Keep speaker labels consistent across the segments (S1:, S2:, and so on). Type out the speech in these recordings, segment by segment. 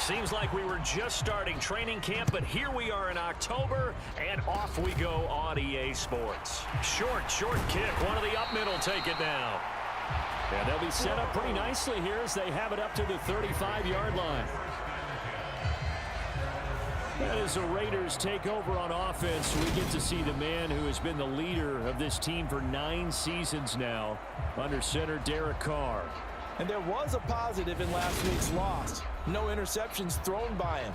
S1: Seems like we were just starting training camp, but here we are in October, and off we go on EA Sports. Short kick. One of the up middle take it now. And they'll be set up pretty nicely here as they have it up to the 35-yard line. And as the Raiders take over on offense, we get to see the man who has been the leader of this team for 9 seasons now, under center Derek Carr.
S2: And there was a positive in last week's loss. No interceptions thrown by him.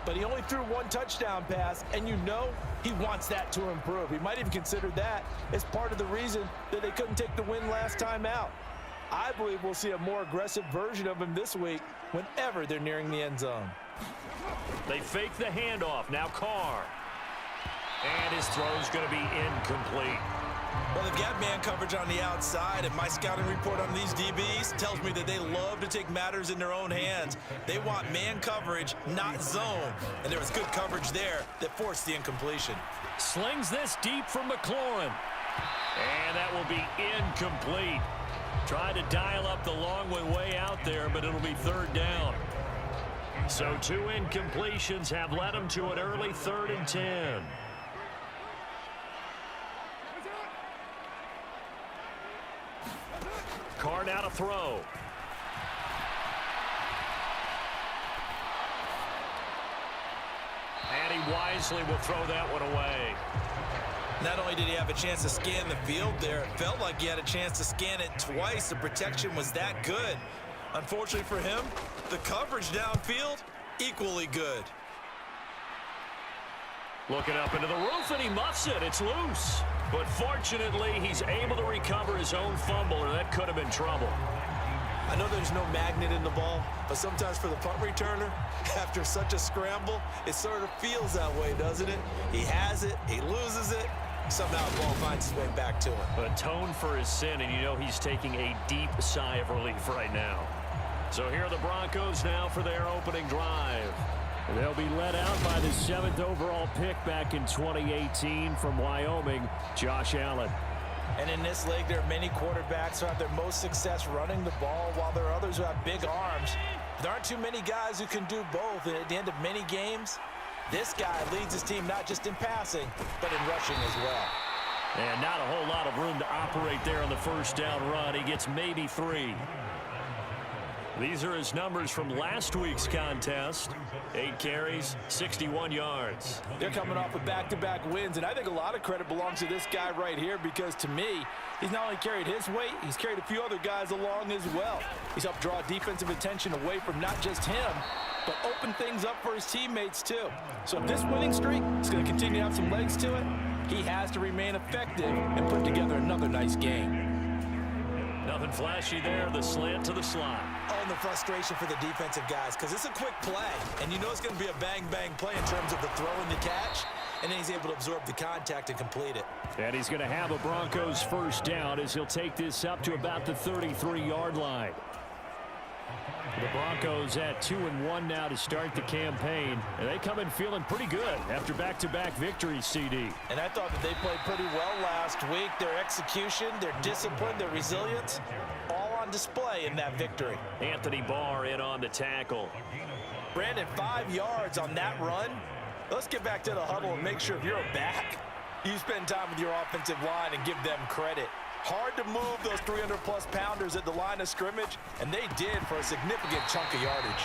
S2: But he only threw 1 touchdown pass, and you know he wants that to improve. He might even consider that as part of the reason that they couldn't take the win last time out. I believe we'll see a more aggressive version of him this week whenever they're nearing the end zone.
S1: They fake the handoff. Now Carr. And his throw's going to be incomplete.
S3: Well, they've got man coverage on the outside, and my scouting report on these DBs tells me that they love to take matters in their own hands. They want man coverage, not zone. And there was good coverage there that forced the incompletion.
S1: Slings this deep from McLaurin. And that will be incomplete. Tried to dial up the long way out there, but it'll be 3rd down. So 2 incompletions have led them to an early 3rd and 10. Carr now to throw. And he wisely will throw that one away.
S3: Not only did he have a chance to scan the field there, it felt like he had a chance to scan it twice. The protection was that good. Unfortunately for him, the coverage downfield, equally good.
S1: Looking up into the roof, and he muffs it. It's loose. But fortunately, he's able to recover his own fumble, or that could have been trouble.
S3: I know there's no magnet in the ball, but sometimes for the punt returner, after such a scramble, it sort of feels that way, doesn't it? He has it, he loses it, somehow the ball finds its way back to him.
S1: Atone for his sin, and you know he's taking a deep sigh of relief right now. So here are the Broncos now for their opening drive. They'll be led out by the 7th overall pick back in 2018 from Wyoming, Josh Allen.
S2: And in this league, there are many quarterbacks who have their most success running the ball, while there are others who have big arms. There aren't too many guys who can do both. And at the end of many games, this guy leads his team not just in passing, but in rushing as well.
S1: And not a whole lot of room to operate there on the first down run. He gets maybe 3. These are his numbers from last week's contest. 8 carries, 61 yards.
S2: They're coming off of back-to-back wins, and I think a lot of credit belongs to this guy right here because, to me, he's not only carried his weight, he's carried a few other guys along as well. He's helped draw defensive attention away from not just him, but open things up for his teammates, too. So if this winning streak is going to continue to have some legs to it, he has to remain effective and put together another nice game.
S1: Nothing flashy there, the slant to the slot.
S3: Oh, and the frustration for the defensive guys, because it's a quick play, and you know it's going to be a bang-bang play in terms of the throw and the catch, and then he's able to absorb the contact and complete it.
S1: And he's going to have a Broncos first down as he'll take this up to about the 33-yard line. The Broncos at 2-1 now to start the campaign, and they come in feeling pretty good after back-to-back victories, CD.
S2: And I thought that they played pretty well last week. Their execution, their discipline, their resilience, all on display in that victory.
S1: Anthony Barr in on the tackle.
S2: Brandon, 5 yards on that run. Let's get back to the huddle and make sure if you're back, you spend time with your offensive line and give them credit. Hard to move those 300-plus pounders at the line of scrimmage, and they did for a significant chunk of yardage.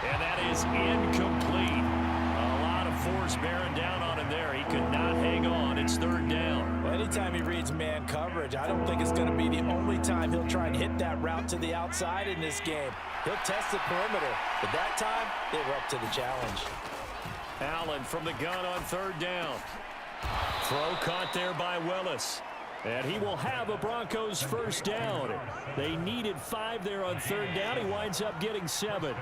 S1: And that is incomplete. A lot of force bearing down on him there. He could not hang on. It's 3rd down.
S2: Well, anytime he reads man coverage, I don't think it's going to be the only time he'll try and hit that route to the outside in this game. He'll test the perimeter, but that time, they were up to the challenge.
S1: Allen from the gun on 3rd down. Throw caught there by Willis. And he will have a Broncos first down. They needed 5 there on 3rd down. He winds up getting 7.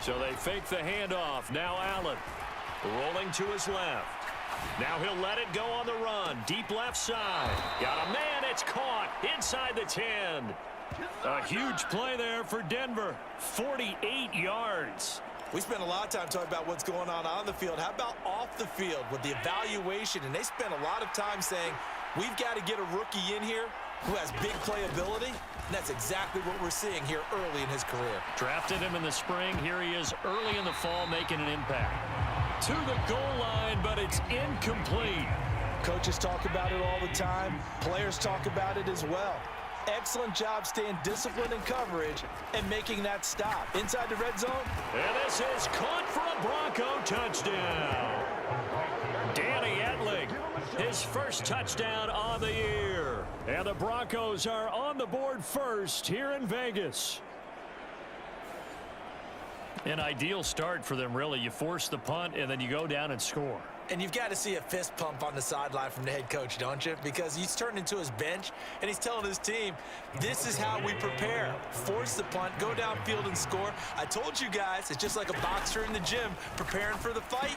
S1: So they fake the handoff. Now Allen rolling to his left. Now he'll let it go on the run. Deep left side. Got a man. It's caught inside the 10. A huge play there for Denver. 48 yards.
S3: We spent a lot of time talking about what's going on the field. How about off the field with the evaluation? And they spent a lot of time saying, we've got to get a rookie in here who has big playability, and that's exactly what we're seeing here early in his career.
S1: Drafted him in the spring. Here he is early in the fall making an impact. To the goal line, but it's incomplete.
S2: Coaches talk about it all the time. Players talk about it as well. Excellent job staying disciplined in coverage and making that stop. Inside the red zone.
S1: And this is caught for a Bronco touchdown. Danny Etling, his first touchdown on the year. And the Broncos are on the board first here in Vegas. An ideal start for them, really. You force the punt, and then you go down and score.
S3: And you've got to see a fist pump on the sideline from the head coach, don't you? Because he's turned into his bench, and he's telling his team, this is how we prepare. Force the punt, go downfield and score. I told you guys, it's just like a boxer in the gym preparing for the fight.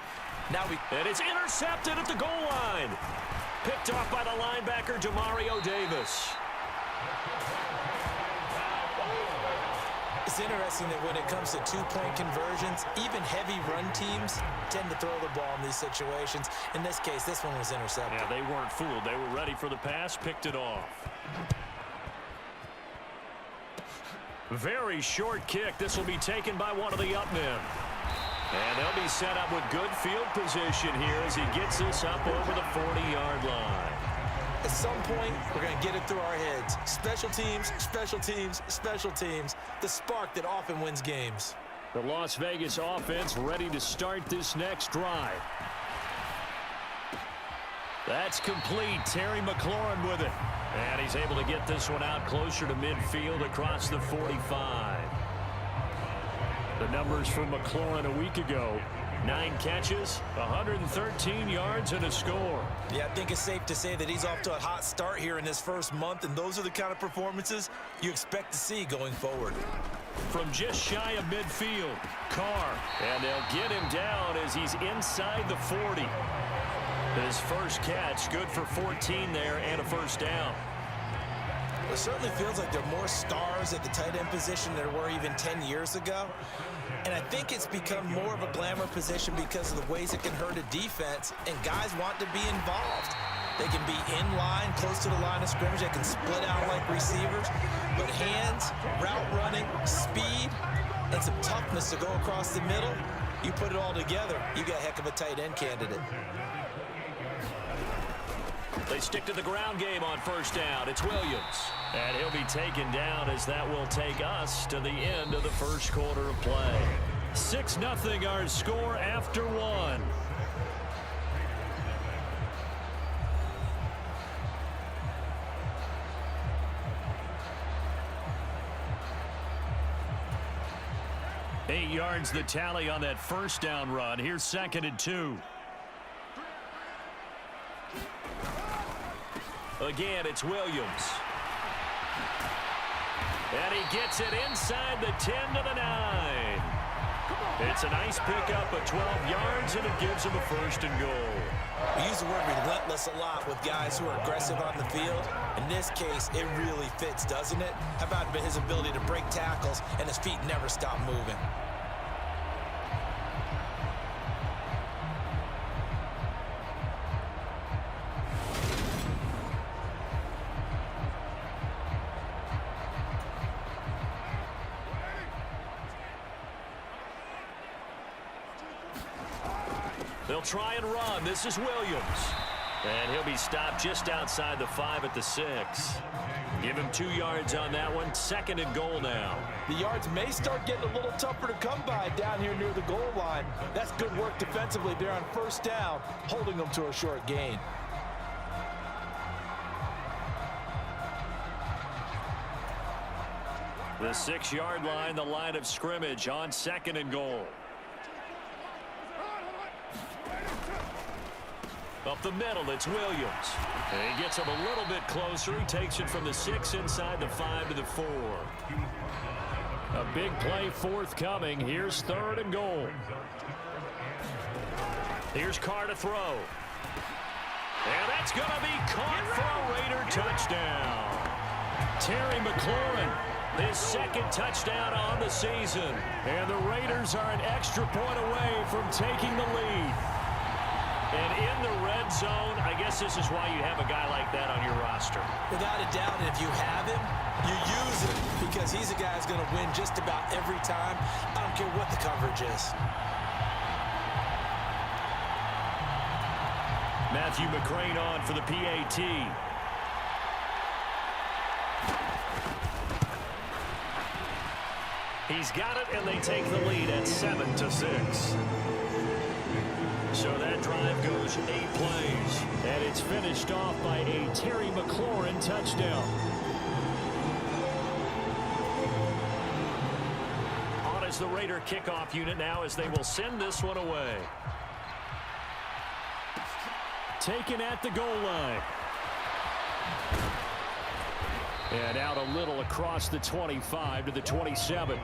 S1: And it's intercepted at the goal line. Picked off by the linebacker, Demario Davis.
S3: It's interesting that when it comes to two-point conversions, even heavy run teams tend to throw the ball in these situations. In this case, this one was intercepted.
S1: Yeah, they weren't fooled. They were ready for the pass, picked it off. Very short kick. This will be taken by one of the up men. And they'll be set up with good field position here as he gets this up over the 40-yard line.
S3: At some point, we're going to get it through our heads. Special teams, special teams, special teams. The spark that often wins games.
S1: The Las Vegas offense ready to start this next drive. That's complete. Terry McLaurin with it. And he's able to get this one out closer to midfield across the 45. The numbers for McLaurin a week ago. 9 catches, 113 yards, and a score.
S3: Yeah, I think it's safe to say that he's off to a hot start here in his first month, and those are the kind of performances you expect to see going forward.
S1: From just shy of midfield, Carr, and they'll get him down as he's inside the 40. His first catch, good for 14 there, and a first down.
S3: It certainly feels like there are more stars at the tight end position than there were even 10 years ago. And I think it's become more of a glamour position because of the ways it can hurt a defense, and guys want to be involved. They can be in line, close to the line of scrimmage. They can split out like receivers. But hands, route running, speed, and some toughness to go across the middle, you put it all together, you got a heck of a tight end candidate.
S1: They stick to the ground game on first down. It's Williams. And he'll be taken down as that will take us to the end of the first quarter of play. 6-0 our score after one. Eight yards the tally on that first down run. Here's 2nd and 2. Again, it's Williams. And he gets it inside the 10 to the 9. It's a nice pickup of 12 yards, and it gives him a 1st and goal.
S3: We use the word relentless a lot with guys who are aggressive on the field. In this case, it really fits, doesn't it? How about his ability to break tackles and his feet never stop moving?
S1: They'll try and run. This is Williams. And he'll be stopped just outside the 5 at the 6. Give him 2 yards on that one. 2nd and goal now.
S2: The yards may start getting a little tougher to come by down here near the goal line. That's good work defensively there on first down, holding them to a short gain.
S1: The 6-yard line, the line of scrimmage on 2nd and goal. Up the middle, it's Williams. And he gets him a little bit closer. He takes it from the 6 inside the 5 to the 4. A big play forthcoming. Here's 3rd and goal. Here's Carr to throw. And that's going to be caught for a Raider touchdown. Terry McLaurin, his 2nd touchdown on the season. And the Raiders are an extra point away from taking the lead. And in the red zone, I guess this is why you have a guy like that on your roster.
S3: Without a doubt, and if you have him, you use him because he's a guy who's going to win just about every time. I don't care what the coverage is.
S1: Matthew McCrane on for the PAT. He's got it, and they take the lead at 7-6. So that drive goes 8 plays. And it's finished off by a Terry McLaurin touchdown. On is the Raider kickoff unit now as they will send this one away. Taken at the goal line. And out a little across the 25 to the 27.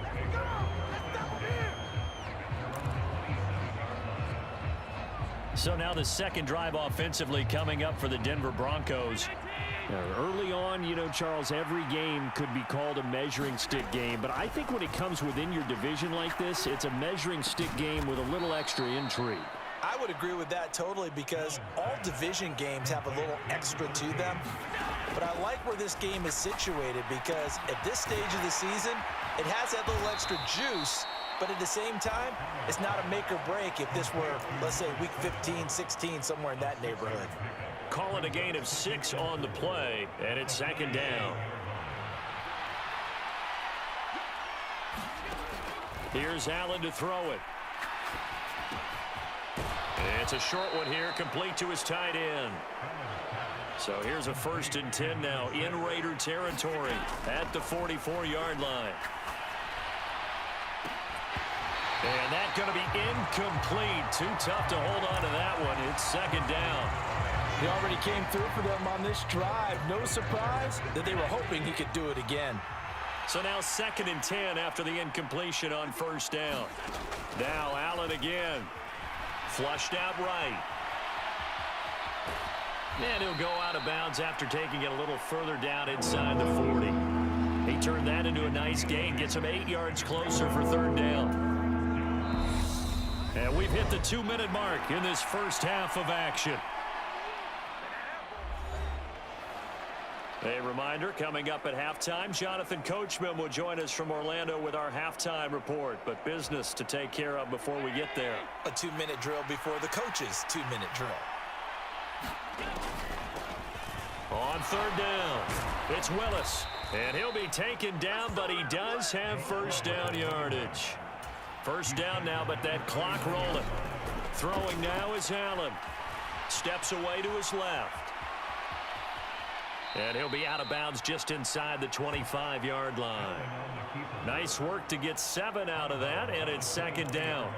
S1: So now the second drive offensively coming up for the Denver Broncos. Now, early on, you know, Charles, every game could be called a measuring stick game. But I think when it comes within your division like this, it's a measuring stick game with a little extra intrigue.
S3: I would agree with that totally because all division games have a little extra to them. But I like where this game is situated because at this stage of the season, it has that little extra juice. But at the same time, it's not a make or break if this were, let's say, week 15, 16, somewhere in that neighborhood.
S1: Call it a gain of 6 on the play, and it's second down. Here's Allen to throw it. It's a short one here, complete to his tight end. So here's a 1st and 10 now in Raider territory at the 44-yard line. And that's going to be incomplete. Too tough to hold on to that one. It's second down.
S2: He already came through for them on this drive. No surprise that they were hoping he could do it again.
S1: So now 2nd and 10 after the incompletion on 1st down. Now Allen again. Flushed out right. And he'll go out of bounds after taking it a little further down inside the 40. He turned that into a nice gain. Gets him 8 yards closer for 3rd down. And we've hit the 2-minute mark in this first half of action. A reminder, coming up at halftime, Jonathan Coachman will join us from Orlando with our halftime report. But business to take care of before we get there.
S3: A 2-minute drill before the coach's 2-minute drill.
S1: On 3rd down, it's Willis. And he'll be taken down, but he does have 1st down yardage. 1st down now, but that clock rolling. Throwing now is Allen. Steps away to his left. And he'll be out of bounds just inside the 25-yard line. Nice work to get 7 out of that, and it's 2nd down.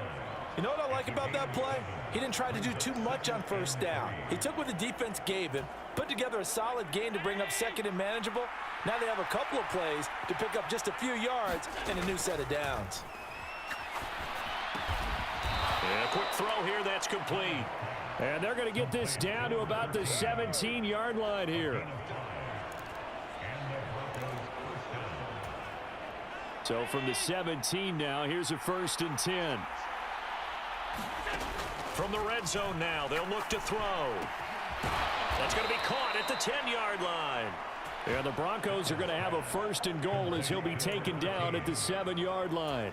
S2: You know what I like about that play? He didn't try to do too much on 1st down. He took what the defense gave him, put together a solid gain to bring up 2nd and manageable. Now they have a couple of plays to pick up just a few yards and a new set of downs.
S1: And a quick throw here, that's complete. And they're going to get this down to about the 17-yard line here. So from the 17 now, here's a 1st and 10. From the red zone now, they'll look to throw. That's going to be caught at the 10-yard line. And the Broncos are going to have a 1st and goal as he'll be taken down at the 7-yard line.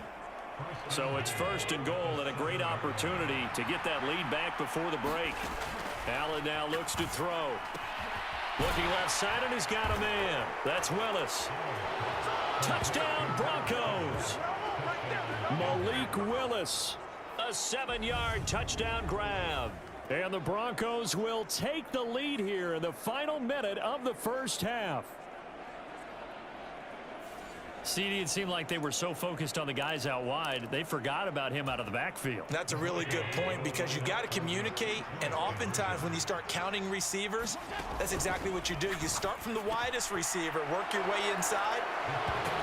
S1: So it's 1st and goal and a great opportunity to get that lead back before the break. Allen now looks to throw. Looking left side, and he's got a man. That's Willis. Touchdown, Broncos. Malik Willis. A 7-yard touchdown grab. And the Broncos will take the lead here in the final minute of the first half. CD, it seemed like they were so focused on the guys out wide, they forgot about him out of the backfield.
S3: That's a really good point because you got to communicate, and oftentimes when you start counting receivers, that's exactly what you do. You start from the widest receiver, work your way inside.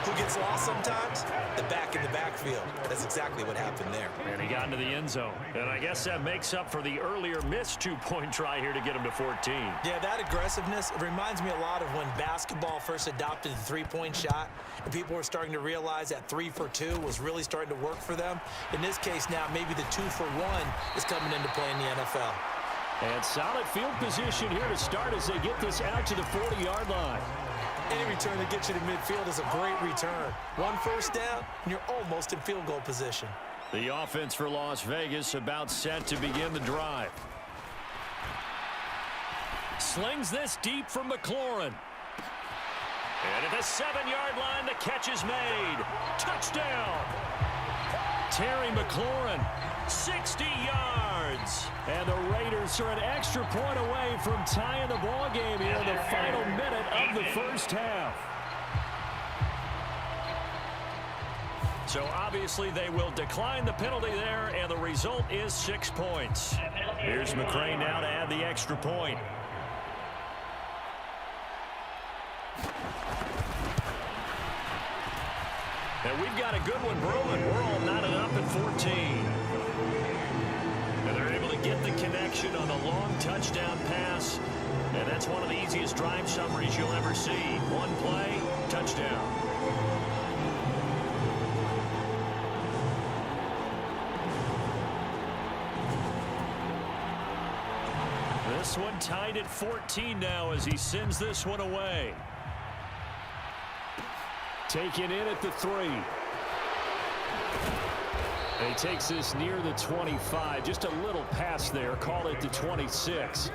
S3: Who gets lost sometimes? The back in the backfield. That's exactly what happened there.
S1: And he got into the end zone. And I guess that makes up for the earlier missed 2-point try here to get him to 14.
S3: Yeah, that aggressiveness, it reminds me a lot of when basketball first adopted the three-point shot, and people were starting to realize that 3 for 2 was really starting to work for them. In this case now, maybe the 2 for 1 is coming into play in the NFL.
S1: And solid field position here to start as they get this out to the 40-yard line.
S3: Any return that gets you to midfield is a great return. One first down, and you're almost in field goal position.
S1: The offense for Las Vegas about set to begin the drive. Slings this deep from McLaurin. And at the 7-yard line, the catch is made. Touchdown! Terry McLaurin, 60 yards. And the Raiders are an extra point away from tying the ball game here in the final minute of the first half. So obviously they will decline the penalty there, and the result is 6 points. Here's McCray now to add the extra point. And we've got a good one brewing. We're all knotted up at 14. And they're able to get the connection on the long touchdown pass. And that's one of the easiest drive summaries you'll ever see. One play, touchdown. This one tied at 14 now as he sends this one away. Taken in at the 3. And he takes this near the 25. Just a little pass there. Call it the 26.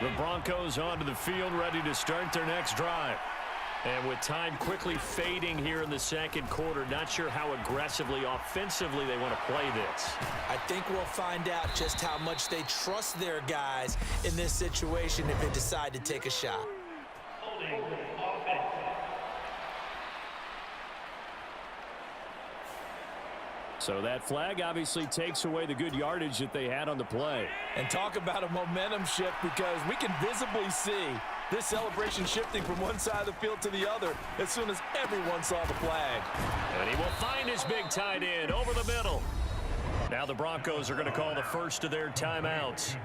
S1: The Broncos onto the field, ready to start their next drive. And with time quickly fading here in the second quarter, not sure how aggressively, offensively they want to play this.
S3: I think we'll find out just how much they trust their guys in this situation if they decide to take a shot.
S1: So that flag obviously takes away the good yardage that they had on the play.
S2: And talk about a momentum shift, because we can visibly see this celebration shifting from one side of the field to the other as soon as everyone saw the flag.
S1: And he will find his big tight end over the middle. Now the Broncos are going to call the first of their timeouts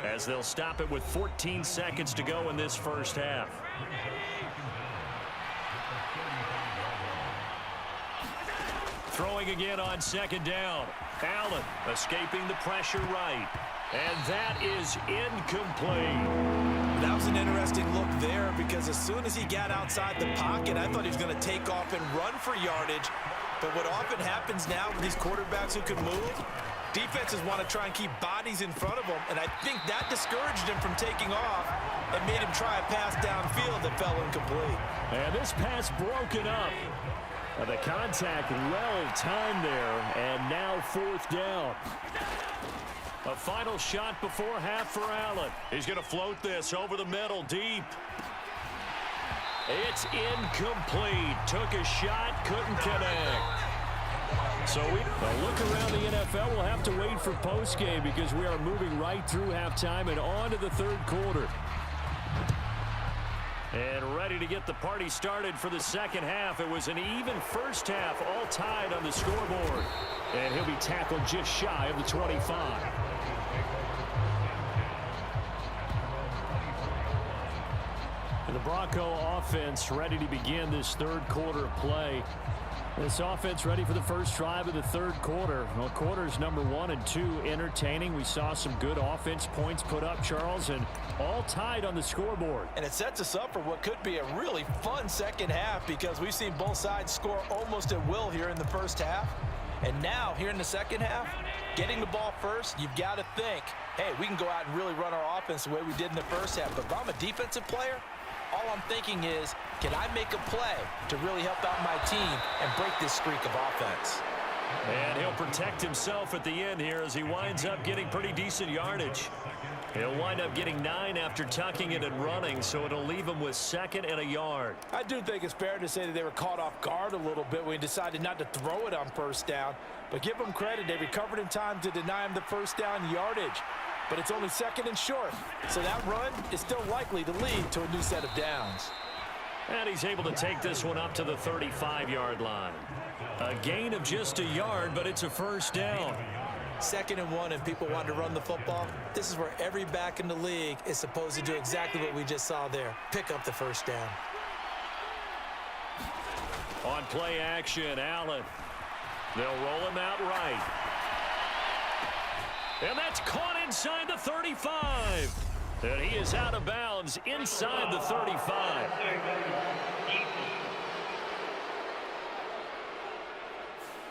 S1: as they'll stop it with 14 seconds to go in this first half. Throwing again on second down. Allen escaping the pressure right. And that is incomplete.
S3: That was an interesting look there, because as soon as he got outside the pocket, I thought he was going to take off and run for yardage. But what often happens now with these quarterbacks who can move, defenses want to try and keep bodies in front of them, and I think that discouraged him from taking off and made him try a pass downfield that fell incomplete.
S1: And this pass broken up. The contact well timed there, and now fourth down. A final shot before half for Allen. He's going to float this over the middle, deep. It's incomplete. Took a shot, couldn't connect. So a look around the NFL. We'll have to wait for postgame, because we are moving right through halftime and on to the third quarter. And ready to get the party started for the second half. It was an even first half, all tied on the scoreboard. And he'll be tackled just shy of the 25. And the Bronco offense ready to begin this third quarter of play. This offense ready for the first drive of the third quarter. Well, quarters number 1 and 2 entertaining. We saw some good offense points put up, Charles, and all tied on the scoreboard.
S2: And it sets us up for what could be a really fun second half, because we've seen both sides score almost at will here in the first half. And now, here in the second half, getting the ball first, you've got to think, hey, we can go out and really run our offense the way we did in the first half. But if I'm a defensive player, all I'm thinking is, can I make a play to really help out my team and break this streak of offense?
S1: And he'll protect himself at the end here as he winds up getting pretty decent yardage. He'll wind up getting 9 after tucking it and running, so it'll leave him with 2nd and a yard.
S2: I do think it's fair to say that they were caught off guard a little bit when he decided not to throw it on first down. But give them credit. They recovered in time to deny him the first down yardage. But it's only 2nd and short, so that run is still likely to lead to a new set of downs.
S1: And he's able to take this one up to the 35-yard line. A gain of just a yard, but it's a first down.
S3: 2nd and 1, and people want to run the football. This is where every back in the league is supposed to do exactly what we just saw there. Pick up the first down.
S1: On play action, Allen. They'll roll him out right. And that's caught inside the 35. And he is out of bounds inside the 35.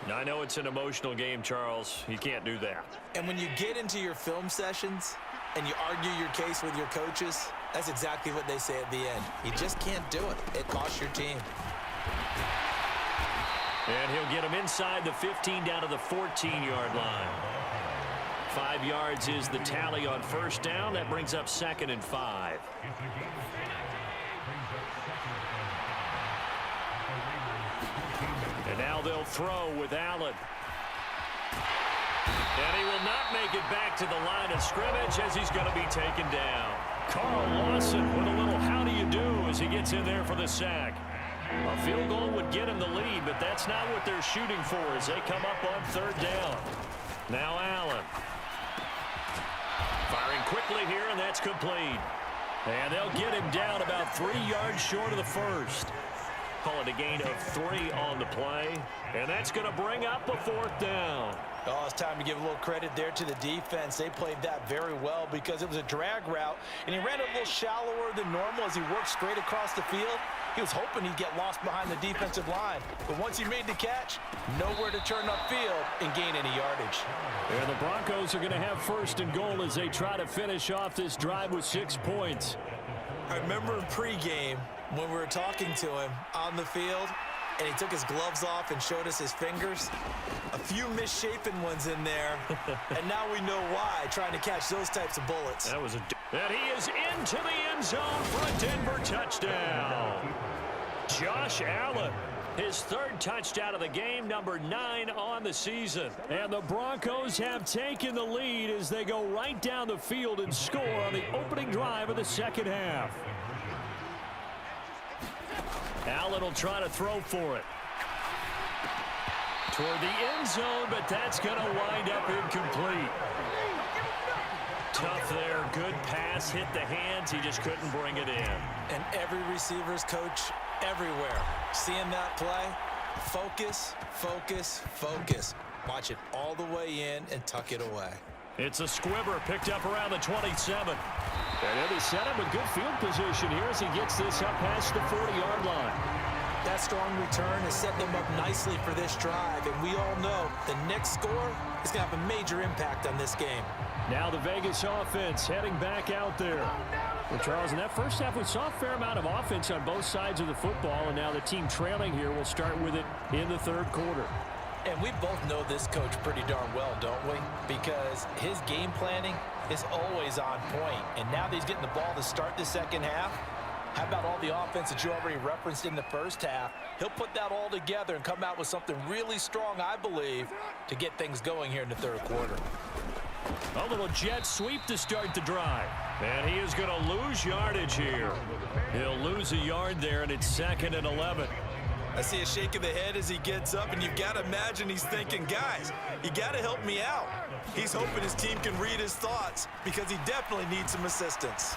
S1: Now, I know it's an emotional game, Charles. You can't do that.
S3: And when you get into your film sessions and you argue your case with your coaches, that's exactly what they say at the end. You just can't do it. It costs your team.
S1: And he'll get him inside the 15 down to the 14-yard line. 5 yards is the tally on first down. That brings up 2nd and 5. And now they'll throw with Allen. And he will not make it back to the line of scrimmage as he's going to be taken down. Carl Lawson with a little how do you do as he gets in there for the sack. A field goal would get him the lead, but that's not what they're shooting for as they come up on 3rd down. Now Allen. Firing quickly here, and that's complete. And they'll get him down about 3 yards short of the first. Call it a gain of 3 on the play. And that's going to bring up a 4th down.
S2: Oh, it's time to give a little credit there to the defense. They played that very well because it was a drag route, and he ran it a little shallower than normal as he worked straight across the field. He was hoping he'd get lost behind the defensive line. But once he made the catch, nowhere to turn upfield and gain any yardage.
S1: And the Broncos are going to have 1st and goal as they try to finish off this drive with 6 points.
S3: I remember in pregame when we were talking to him on the field, and he took his gloves off and showed us his fingers. A few misshapen ones in there, and now we know why, trying to catch those types of bullets.
S1: That was and he is into the end zone for a Denver touchdown. Josh Allen, his 3rd touchdown of the game, number 9 on the season. And the Broncos have taken the lead as they go right down the field and score on the opening drive of the 2nd half. Allen will try to throw for it. Toward the end zone, but that's going to wind up incomplete. Tough there. Good pass. Hit the hands. He just couldn't bring it in.
S3: And every receiver's coach everywhere. Seeing that play, focus, focus, focus. Watch it all the way in and tuck it away.
S1: It's a squibber picked up around the 27. And he'll be set up in good field position here as he gets this up past the 40-yard line.
S3: That strong return has set them up nicely for this drive, and we all know the next score is going to have a major impact on this game.
S1: Now the Vegas offense heading back out there. Well, Charles, in that first half, we saw a fair amount of offense on both sides of the football, and now the team trailing here will start with it in the 3rd quarter.
S2: And we both know this coach pretty darn well, don't we? Because his game planning is always on point. And now that he's getting the ball to start the 2nd half, how about all the offense that you already referenced in the first half? He'll put that all together and come out with something really strong, I believe, to get things going here in the 3rd quarter.
S1: A little jet sweep to start the drive. And he is going to lose yardage here. He'll lose a yard there, and it's 2nd and 11.
S3: I see a shake of the head as he gets up, and you've got to imagine he's thinking, guys, you got to help me out. He's hoping his team can read his thoughts because he definitely needs some assistance.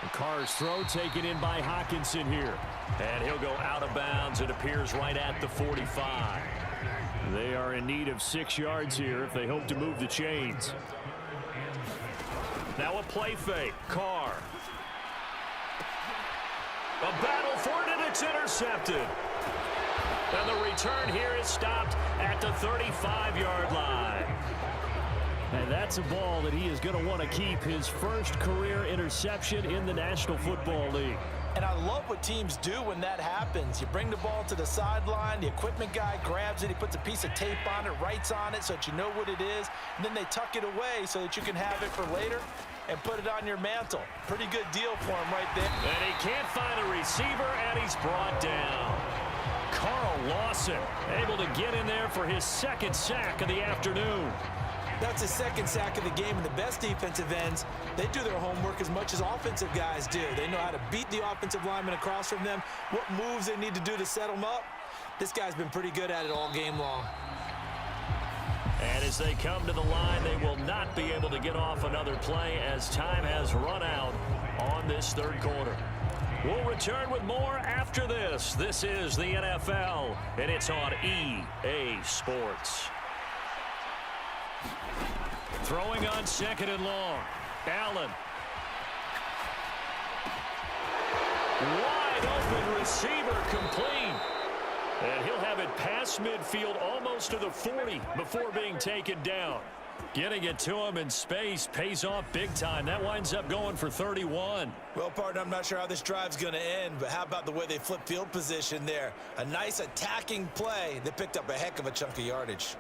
S1: The Carr's throw taken in by Hockenson here. And he'll go out of bounds. It appears right at the 45. They are in need of 6 yards here if they hope to move the chains. Now a play fake. Carr. A battle for it, and it's intercepted. And the return here is stopped at the 35-yard line. And that's a ball that he is going to want to keep, his first career interception in the National Football League.
S2: And I love what teams do when that happens. You bring the ball to the sideline, the equipment guy grabs it, he puts a piece of tape on it, writes on it so that you know what it is, and then they tuck it away so that you can have it for later and put it on your mantle. Pretty good deal for him right there.
S1: And he can't find a receiver, and he's brought down. Carl Lawson able to get in there for his 2nd sack of the afternoon.
S3: That's his 2nd sack of the game, and the best defensive ends, they do their homework as much as offensive guys do. They know how to beat the offensive lineman across from them, what moves they need to do to set them up. This guy's been pretty good at it all game long.
S1: And as they come to the line, they will not be able to get off another play as time has run out on this 3rd quarter. We'll return with more after this. This is the NFL, and it's on EA Sports. Throwing on 2nd and long. Allen. Wide open receiver, complete. And he'll have it past midfield almost to the 40 before being taken down. Getting it to him in space pays off big time. That winds up going for 31.
S3: Well, partner, I'm not sure how this drive's going to end, but how about the way they flip field position there? A nice attacking play that picked up a heck of a chunk of yardage.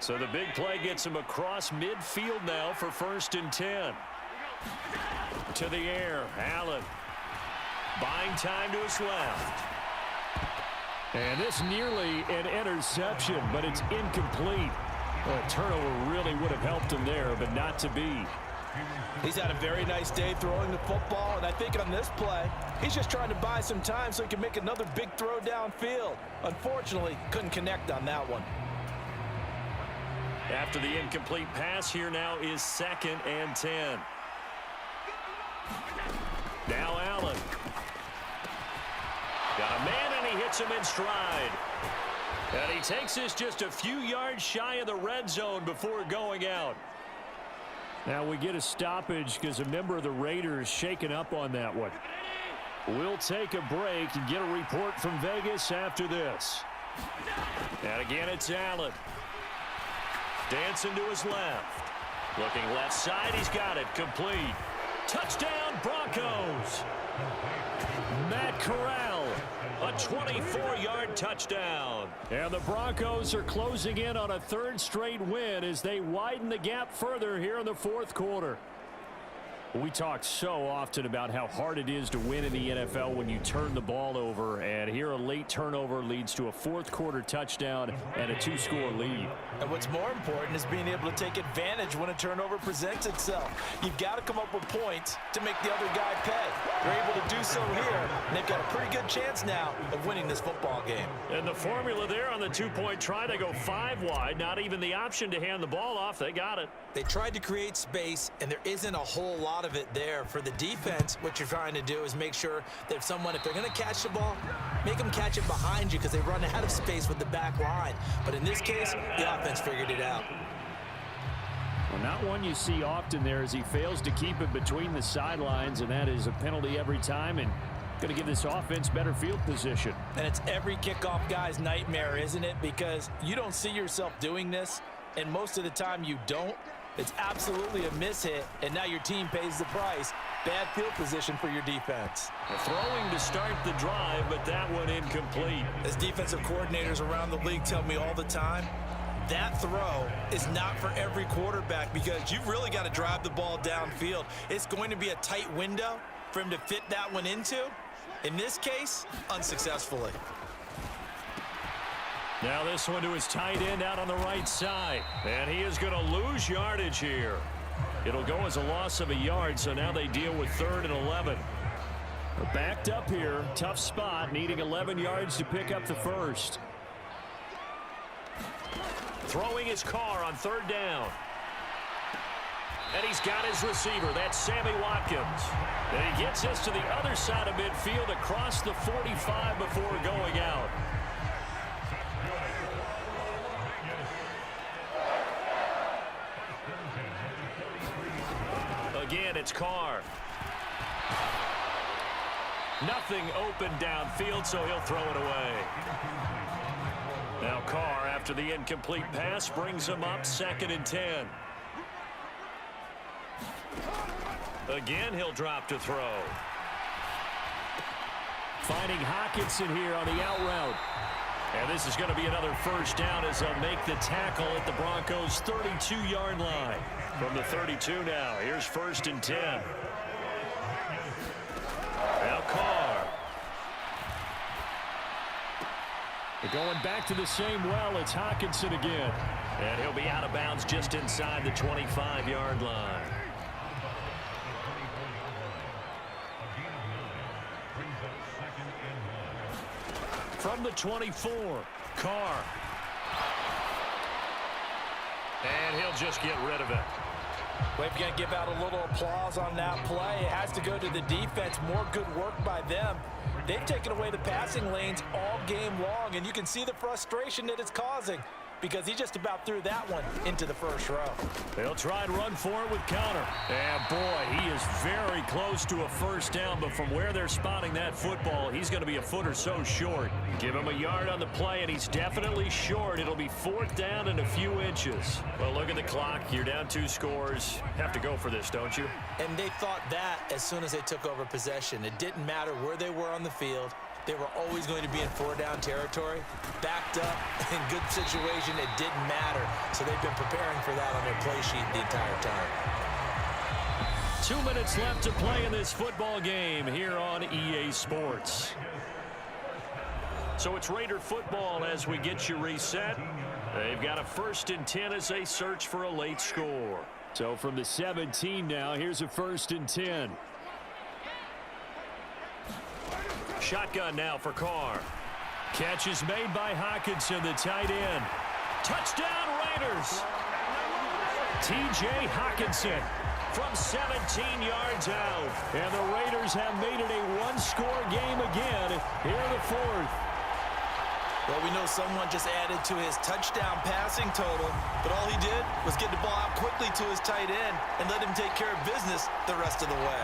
S1: So the big play gets him across midfield now for 1st and 10. To the air, Allen. Buying time to his left. And this nearly an interception, but it's incomplete. A turnover really would have helped him there, but not to be.
S2: He's had a very nice day throwing the football, and I think on this play, he's just trying to buy some time so he can make another big throw downfield. Unfortunately, couldn't connect on that one.
S1: After the incomplete pass, here now is 2nd and 10. Now Allen. Got a man, and he hits him in stride. And he takes this just a few yards shy of the red zone before going out. Now we get a stoppage because a member of the Raiders shaken up on that one. We'll take a break and get a report from Vegas after this. And again, it's Allen. Dancing to his left. Looking left side, he's got it. Complete. Touchdown, Broncos. Matt Corral, a 24-yard touchdown. And the Broncos are closing in on a 3rd straight win as they widen the gap further here in the 4th quarter. We talk so often about how hard it is to win in the NFL when you turn the ball over, and here a late turnover leads to a 4th quarter touchdown and a 2-score lead.
S2: And what's more important is being able to take advantage when a turnover presents itself. You've got to come up with points to make the other guy pay. They're able to do so here, and they've got a pretty good chance now of winning this football game.
S1: And the formula there on the 2-point try, they go 5 wide, not even the option to hand the ball off. They got it.
S3: They tried to create space, and there isn't a whole lot of it there. For the defense, what you're trying to do is make sure that if they're going to catch the ball, make them catch it behind you because they run out of space with the back line. But in this case, the offense figured it out.
S1: Well, not one you see often there as he fails to keep it between the sidelines, and that is a penalty every time and going to give this offense better field position.
S2: And it's every kickoff guy's nightmare, isn't it? Because you don't see yourself doing this, and most of the time you don't. It's absolutely a mishit, and now your team pays the price. Bad field position for your defense.
S1: Throwing to start the drive, but that one incomplete.
S3: As defensive coordinators around the league tell me all the time, that throw is not for every quarterback because you've really got to drive the ball downfield. It's going to be a tight window for him to fit that one into. In this case, unsuccessfully.
S1: Now this one to his tight end out on the right side. And he is going to lose yardage here. It'll go as a loss of a yard, so now they deal with 3rd and 11. They're backed up here. Tough spot, needing 11 yards to pick up the 1st. Throwing his car on 3rd down. And he's got his receiver. That's Sammy Watkins. And he gets this to the other side of midfield across the 45 before going out. Again, it's Carr. Nothing open downfield, so he'll throw it away. Now Carr, after the incomplete pass, brings him up 2nd and 10. Again, he'll drop to throw. Finding Hockenson here on the out route. And this is going to be another 1st down as they'll make the tackle at the Broncos' 32-yard line. From the 32 now, here's 1st and 10. Now Carr. They're going back to the same well. It's Hockenson again. And he'll be out of bounds just inside the 25-yard line. From the 24, Carr. And he'll just get rid of it.
S2: We're going to give out a little applause on that play. It has to go to the defense. More good work by them. They've taken away the passing lanes all game long, and you can see the frustration that it's causing because he just about threw that one into the first row.
S1: They'll try and run for it with counter. And, boy, he is very close to a first down, but from where they're spotting that football, he's going to be a foot or so short. Give him a yard on the play, and he's definitely short. It'll be 4th down and a few inches. Well, look at the clock. You're down 2 scores. Have to go for this, don't you?
S2: And they thought that as soon as they took over possession. It didn't matter where they were on the field. They were always going to be in 4-down territory. Backed up, in good situation, it didn't matter. So they've been preparing for that on their play sheet the entire time.
S1: 2 minutes left to play in this football game here on EA Sports. So it's Raider football as we get you reset. They've got a 1st and 10 as they search for a late score. So from the 17 now, here's a 1st and 10. Shotgun now for Carr. Catch is made by Hockenson, the tight end. Touchdown Raiders. T.J. Hockenson from 17 yards out. And the Raiders have made it a 1-score game again here in the 4th.
S3: Well, we know someone just added to his touchdown passing total, but all he did was get the ball out quickly to his tight end and let him take care of business the rest of the way.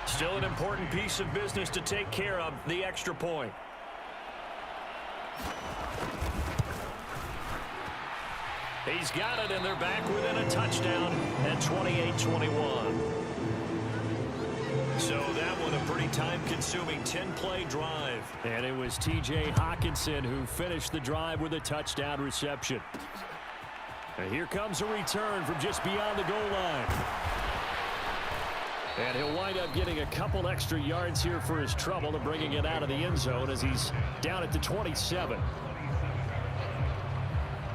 S1: Still an important piece of business to take care of, the extra point. He's got it, and they're back within a touchdown at 28-21. So that one a pretty time-consuming 10-play drive. And it was T.J. Hockenson who finished the drive with a touchdown reception. And here comes a return from just beyond the goal line. And he'll wind up getting a couple extra yards here for his trouble and bringing it out of the end zone as he's down at the 27.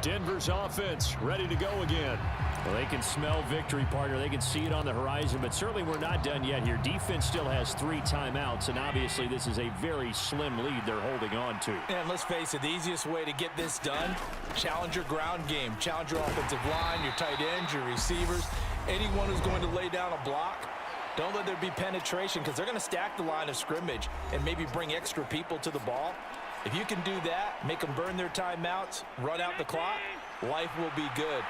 S1: Denver's offense ready to go again. Well, they can smell victory, partner. They can see it on the horizon, but certainly we're not done yet here. Defense still has 3 timeouts, and obviously this is a very slim lead they're holding on to.
S2: And let's face it, the easiest way to get this done, challenge your ground game. Challenge your offensive line, your tight ends, your receivers, anyone who's going to lay down a block. Don't let there be penetration because they're going to stack the line of scrimmage and maybe bring extra people to the ball. If you can do that, make them burn their timeouts, run out the clock, life will be good.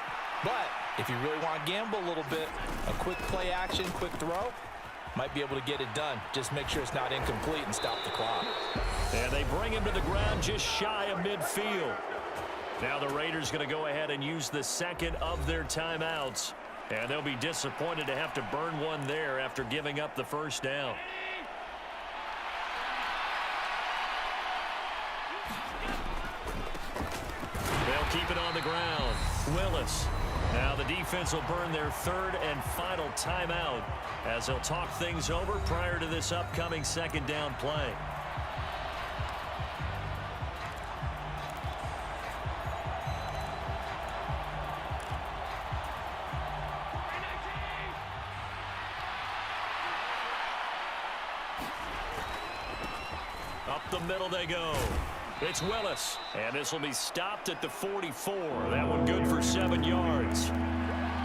S2: But if you really want to gamble a little bit, a quick play action, quick throw, might be able to get it done. Just make sure it's not incomplete and stop the clock.
S1: And they bring him to the ground just shy of midfield. Now the Raiders going to go ahead and use the 2nd of their timeouts. And they'll be disappointed to have to burn one there after giving up the first down. They'll keep it on the ground. Willis. Now the defense will burn their 3rd and final timeout as they'll talk things over prior to this upcoming 2nd down play. Up the middle they go. It's Willis. And this will be stopped at the 44. That one good for 7 yards.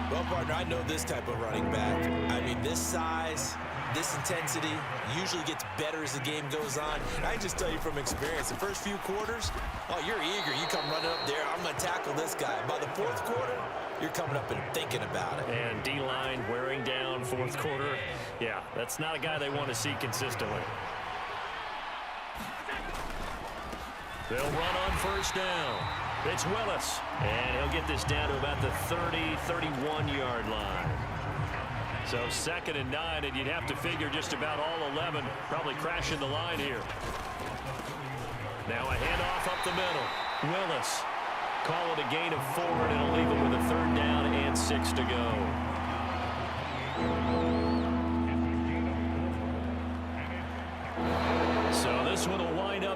S3: Well, partner, I know this type of running back. I mean, this size, this intensity usually gets better as the game goes on. And I can just tell you from experience, the first few quarters, oh, you're eager. You come running up there, I'm going to tackle this guy. By the 4th quarter, you're coming up and thinking about it.
S1: And D-line wearing down 4th quarter. Yeah, that's not a guy they want to see consistently. They'll run on first down. It's Willis. And he'll get this down to about the 30, 31-yard line. So 2nd and 9, and you'd have to figure just about all 11 probably crashing the line here. Now a handoff up the middle. Willis. Call it a gain of 4, and it'll leave it with a 3rd down and 6 to go. So this one will wind up